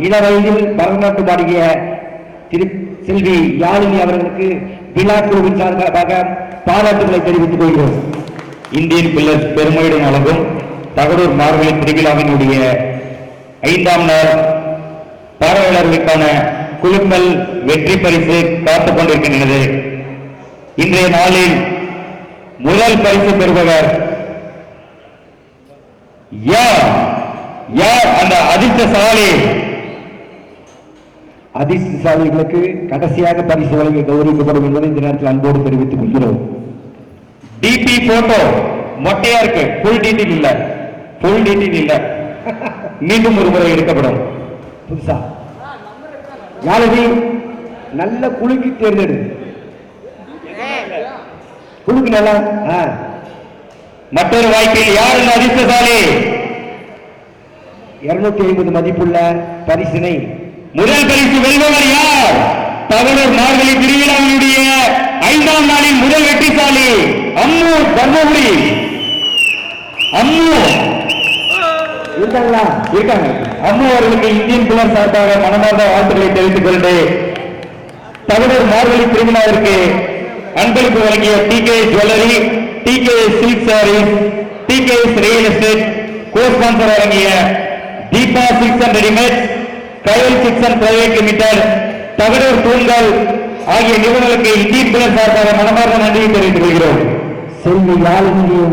இளவயதில் பரதநாட்டியம் ஆடிய திரு செல்வி யாழினி அவர்களுக்கு விழாக்குழுவின் சார்பாக பாராட்டுகளை தெரிவித்துக் கொள்கிறோம். இந்தியன் பில்லர்ஸ் பெருமையுடன் வழங்கும் தகடூர் மார்கழி திருவிழாவினுடைய 5ஆம் நாள் பார்வையாளர்களுக்கான குழுக்கள் வெற்றி பரிசு காத்துக் கொண்டிருக்கின்றது. இன்றைய நாளில் முதல் பரிசு பெறுபவர் யார்? அந்த அதிர்ஷ்டசாலி? அதிர்ஷ்டசாலிகளுக்கு கடைசியாக பரிசு வழங்கி கௌரவிக்கப்படும் என்பதை இந்த நேரத்தில் அன்போடு தெரிவித்துக் கொள்கிறோம். டிபி போட்டோ மொட்டையா இருக்கு, ஃபுல் டீட்டெயில் இல்ல, மீண்டும் ஒரு முறை எடுக்கப்படும். புதுசா யாழி நல்ல குழுக்கு தேர்ந்தெடு, குழுக்கு நல்லா. மற்றொரு வாய்ப்பில் யார் இந்த அதிர்ஷ்டசாலி? 250 மதிப்புள்ள பரிசினை முதல் பரிசு வெல்பவர் யார்? தகடூர் மார்கழி திருவிழாவினுடைய 5ஆம் நாளின் முதல் வெற்றிசாலி அம்மு தர்மபுரி. அம்மு இருக்காங்களா? இருக்காங்க. அம்மு அவர்களுக்கு இந்தியன் பில்லர் சார்பாக மனமார்ந்த வாழ்த்துக்களை தெரிவித்துக் கொண்டு தகடூர் மார்கழி திருவிழாவிற்கு அன்பளிப்பு வழங்கிய TK jewellery, TK silk saris, TK real estate co sponsor வழங்கிய Deepa silks and readymades, Kayal silks and private limited, Thagadur தூண்கள் ஆகிய நிறுவனங்களுக்கு இந்தியன் பில்லர் சார்பாக மனமார்ந்த நன்றியை தெரிவித்துக் கொள்கிறோம். செல்வி யாழினியை